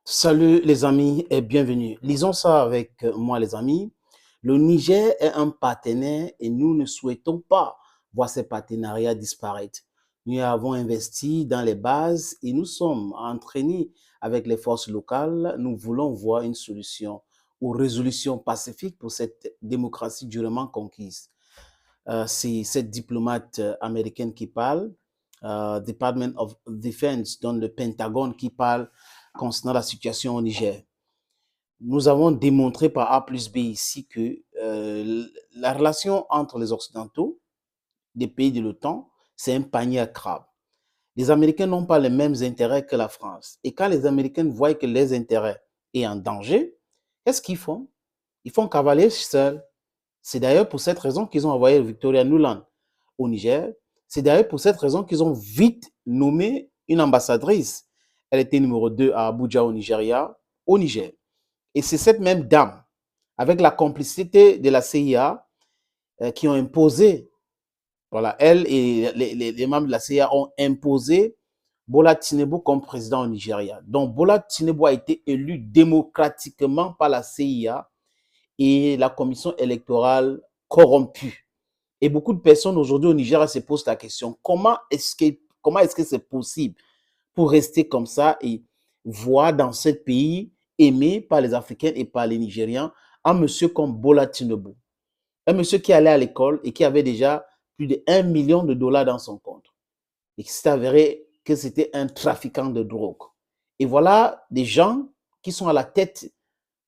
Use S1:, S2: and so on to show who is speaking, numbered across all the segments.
S1: Salut les amis et bienvenue. Lisons ça avec moi les amis. Le Niger est un partenaire et nous ne souhaitons pas voir ces partenariats disparaître. Nous avons investi dans les bases et nous sommes entraînés avec les forces locales. Nous voulons voir une solution ou résolution pacifique pour cette démocratie durement conquise. C'est cette diplomate américaine qui parle, Department of Defense, dans le Pentagone qui parle concernant la situation au Niger. Nous avons démontré par A plus B ici que la relation entre les Occidentaux, des pays de l'OTAN, c'est un panier à crabes. Les Américains n'ont pas les mêmes intérêts que la France. Et quand les Américains voient que les intérêts sont en danger, qu'est-ce qu'ils font? Ils font cavalier seul. C'est d'ailleurs pour cette raison qu'ils ont envoyé Victoria Nuland au Niger. C'est d'ailleurs pour cette raison qu'ils ont vite nommé une ambassadrice. Elle était numéro 2 à Abuja au Nigeria, au Niger. Et c'est cette même dame, avec la complicité de la CIA, qui ont imposé, voilà, elle et les membres de la CIA ont imposé Bola Tinubu comme président au Nigeria. Donc Bola Tinubu a été élu démocratiquement par la CIA et la commission électorale corrompue. Et beaucoup de personnes aujourd'hui au Nigeria se posent la question, comment est-ce que c'est possible pour rester comme ça et voir dans ce pays aimé par les Africains et par les Nigérians un monsieur comme Bola Tinubu. Un monsieur qui allait à l'école et qui avait déjà plus de 1 million de dollars dans son compte. Et qui s'est avéré que c'était un trafiquant de drogue. Et voilà des gens qui sont à la tête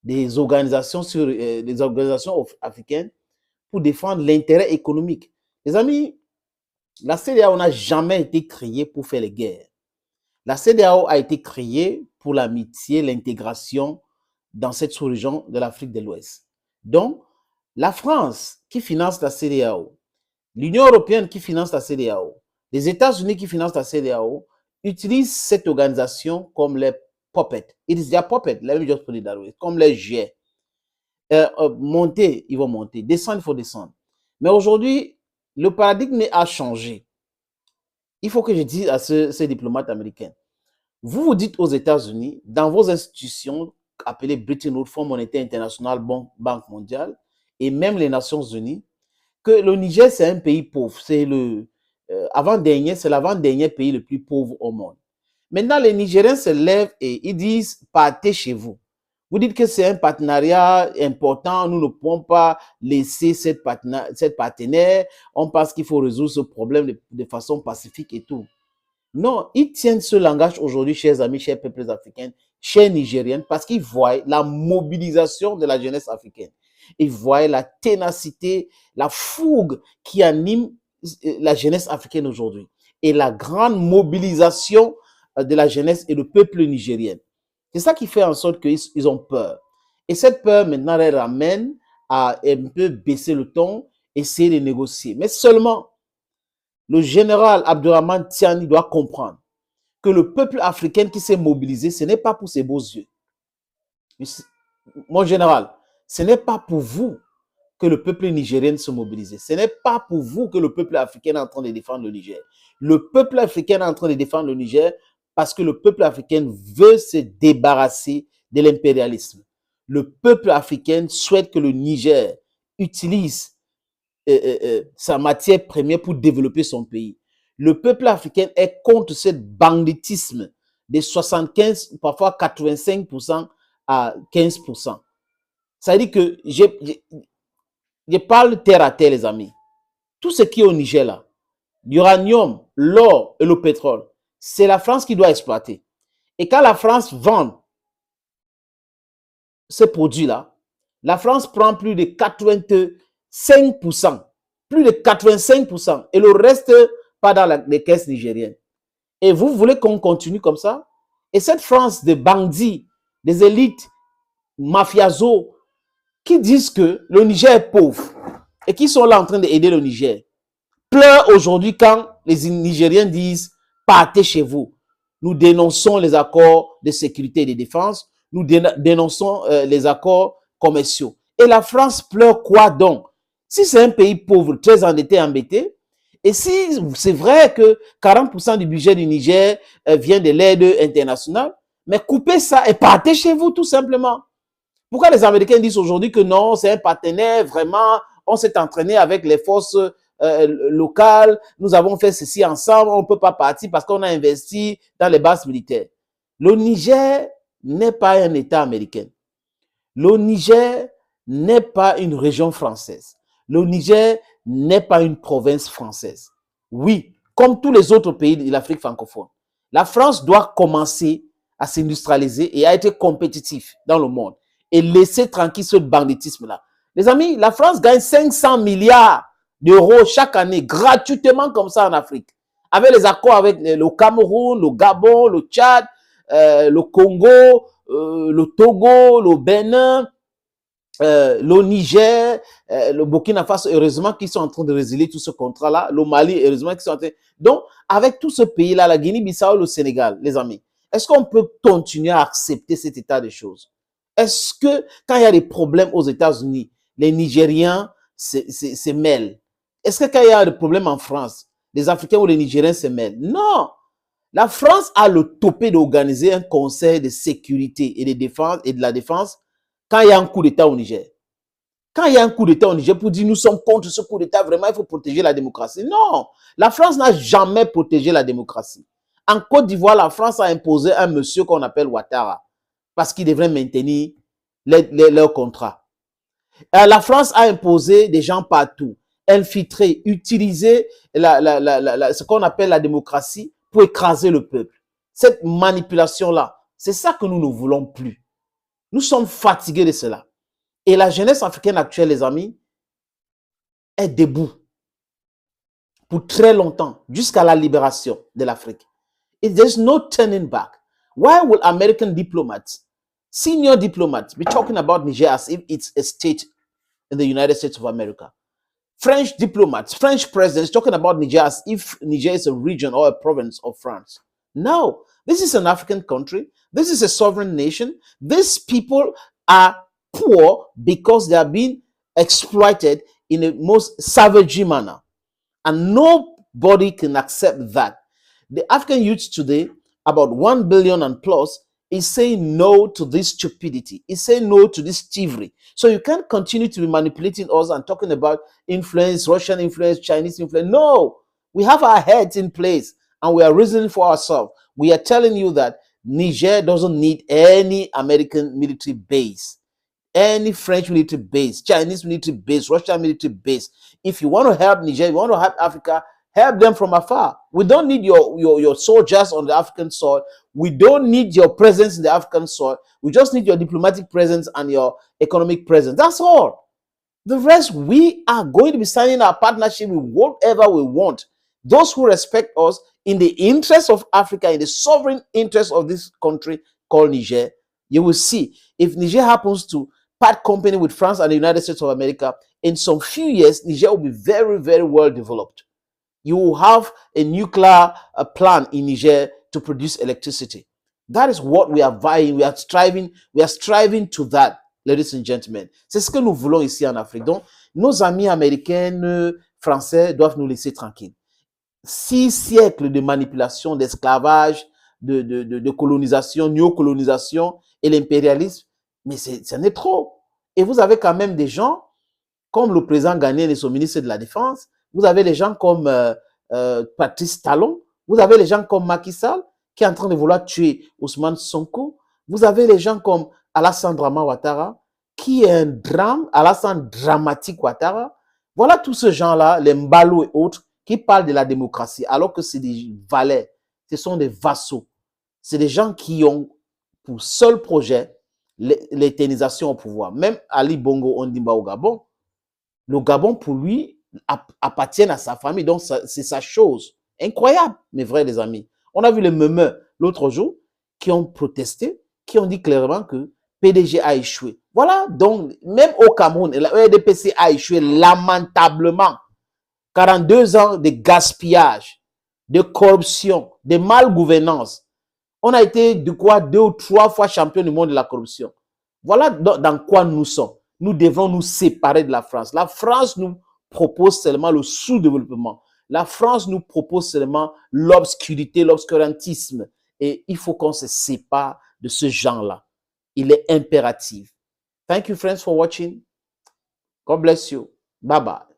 S1: des organisations africaines pour défendre l'intérêt économique. Les amis, la CEDEAO n'a jamais été créée pour faire les guerres. La CEDEAO a été créée pour l'amitié, l'intégration dans cette sous-région de l'Afrique de l'Ouest. Donc, la France qui finance la CEDEAO, l'Union européenne qui finance la CEDEAO, les États-Unis qui financent la CEDEAO utilisent cette organisation comme les puppets. It is their puppet, let me just put it that way, comme les jouets. Monter, ils vont monter. Descendre, il faut descendre. Mais aujourd'hui, le paradigme a changé. Il faut que je dise à ces diplomates américains, vous vous dites aux États-Unis, dans vos institutions appelées Bretton Woods, Fonds monétaire international, Banque mondiale, et même les Nations unies, que le Niger, c'est un pays pauvre. C'est avant-dernier, c'est l'avant-dernier pays le plus pauvre au monde. Maintenant, les Nigériens se lèvent et ils disent, partez chez vous. Vous dites que c'est un partenariat important, nous ne pouvons pas laisser cette partenaire, on pense qu'il faut résoudre ce problème de façon pacifique et tout. Non, ils tiennent ce langage aujourd'hui, chers amis, chers peuples africains, chers Nigériens, parce qu'ils voient la mobilisation de la jeunesse africaine. Ils voient la ténacité, la fougue qui anime la jeunesse africaine aujourd'hui. Et la grande mobilisation de la jeunesse et du peuple nigérien. C'est ça qui fait en sorte qu'ils ont peur. Et cette peur, maintenant, elle ramène à un peu baisser le ton, essayer de négocier. Mais seulement, le général Abdourahmane Tiani doit comprendre que le peuple africain qui s'est mobilisé, ce n'est pas pour ses beaux yeux. Mon général, ce n'est pas pour vous que le peuple nigérien se mobilise. Ce n'est pas pour vous que le peuple africain est en train de défendre le Niger. Le peuple africain est en train de défendre le Niger parce que le peuple africain veut se débarrasser de l'impérialisme. Le peuple africain souhaite que le Niger utilise sa matière première pour développer son pays. Le peuple africain est contre ce banditisme de 75, parfois 85% à 15%. Ça veut dire que je parle terre à terre, les amis. Tout ce qui est au Niger là, l'uranium, l'or et le pétrole, c'est la France qui doit exploiter. Et quand la France vend ces produits-là, la France prend plus de 85%, plus de 85%, et le reste pas dans les caisses nigériennes. Et vous voulez qu'on continue comme ça? Et cette France de bandits, des élites mafiasos, qui disent que le Niger est pauvre et qui sont là en train d'aider le Niger, pleurent aujourd'hui quand les Nigériens disent « partez chez vous ». Nous dénonçons les accords de sécurité et de défense, nous dénonçons les accords commerciaux. Et la France pleure quoi donc? Si c'est un pays pauvre, très endetté, embêté, et si c'est vrai que 40% du budget du Niger vient de l'aide internationale, Mais coupez ça et partez chez vous tout simplement. Pourquoi les Américains disent aujourd'hui que non, c'est un partenaire, vraiment, on s'est entraîné avec les forces locales, nous avons fait ceci ensemble, on ne peut pas partir parce qu'on a investi dans les bases militaires. Le Niger n'est pas un État américain. Le Niger n'est pas une région française. Le Niger n'est pas une province française. Oui, comme tous les autres pays de l'Afrique francophone, la France doit commencer à s'industrialiser et à être compétitif dans le monde et laisser tranquille ce banditisme-là. Les amis, la France gagne 500 milliards d'euros chaque année gratuitement comme ça en Afrique. Avec les accords avec le Cameroun, le Gabon, le Tchad, le Congo, le Togo, le Bénin, le Niger, le Burkina Faso, heureusement qu'ils sont en train de résilier tout ce contrat-là. Le Mali, heureusement qu'ils sont en train... Donc, avec tout ce pays-là, la Guinée-Bissau, le Sénégal, les amis, est-ce qu'on peut continuer à accepter cet état de choses? Est-ce que, quand il y a des problèmes aux États-Unis, les Nigériens se mêlent? Est-ce que quand il y a des problèmes en France, les Africains ou les Nigériens se mêlent? Non! La France a le topé d'organiser un conseil de sécurité et de défense et de la défense quand il y a un coup d'État au Niger. Quand il y a un coup d'État au Niger pour dire nous sommes contre ce coup d'État, vraiment il faut protéger la démocratie. Non, la France n'a jamais protégé la démocratie. En Côte d'Ivoire, la France a imposé un monsieur qu'on appelle Ouattara parce qu'il devrait maintenir leur contrat. La France a imposé des gens partout, infiltrer, utiliser ce qu'on appelle la démocratie pour écraser le peuple. Cette manipulation-là, c'est ça que nous ne voulons plus. Nous sommes fatigués de cela. Et la jeunesse africaine actuelle, les amis, est debout pour très longtemps, jusqu'à la libération de l'Afrique. There's no turning back. Why will American diplomats, senior diplomats, be talking about Niger as if it's a state in the United States of America? French diplomats, French presidents talking about Niger as if Niger is a region or a province of France. No, this is an African country. This is a sovereign nation. These people are poor because they are being exploited in the most savage manner. And nobody can accept that. The African youth today, about 1 billion and plus, is saying no to this stupidity. Is saying no to this thievery. So you can't continue to be manipulating us and talking about influence, Russian influence, Chinese influence. No, we have our heads in place and we are reasoning for ourselves. We are telling you that Niger doesn't need any American military base, any French military base, Chinese military base, Russian military base. If you want to help Niger, you want to help Africa, help them from afar. We don't need your soldiers on the African soil. We don't need your presence in the African soil. We just need your diplomatic presence and your economic presence. That's all. The rest, we are going to be signing our partnership with whatever we want. Those who respect us in the interest of Africa, in the sovereign interest of this country called Niger, you will see. If Niger happens to part company with France and the United States of America, in some few years, Niger will be very, very well developed. You will have a nuclear plant in Niger to produce electricity. That is what we are vying, we are striving to that, ladies and gentlemen. C'est ce que nous voulons ici en Afrique. Donc, nos amis américains, français doivent nous laisser tranquilles. 6 siècles de manipulation, d'esclavage, de colonisation, néocolonisation et l'impérialisme, mais c'en est trop. Et vous avez quand même des gens comme le président Ghanéen et son ministre de la Défense. Vous avez des gens comme Patrice Talon. Vous avez des gens comme Macky Sall qui est en train de vouloir tuer Ousmane Sonko. Vous avez des gens comme Alassane Dramane Ouattara qui est un drame, Alassane Dramatique Ouattara. Voilà tous ces gens-là, les Mbalo et autres, qui parlent de la démocratie alors que c'est des valets, ce sont des vassaux. C'est des gens qui ont pour seul projet l'éternisation au pouvoir. Même Ali Bongo Ondimba au Gabon, le Gabon pour lui appartient à sa famille, donc c'est sa chose. Incroyable, mes vrais les amis. On a vu les meumeux l'autre jour qui ont protesté, qui ont dit clairement que PDG a échoué. Voilà, donc même au Cameroun, la EDPC a échoué lamentablement. 42 ans de gaspillage, de corruption, de malgouvernance. On a été de quoi 2 ou 3 fois champion du monde de la corruption. Voilà dans quoi nous sommes. Nous devons nous séparer de la France. La France nous propose seulement le sous-développement. La France nous propose seulement l'obscurité, l'obscurantisme. Et il faut qu'on se sépare de ce genre-là. Il est impératif. Thank you, friends, for watching. God bless you. Bye-bye.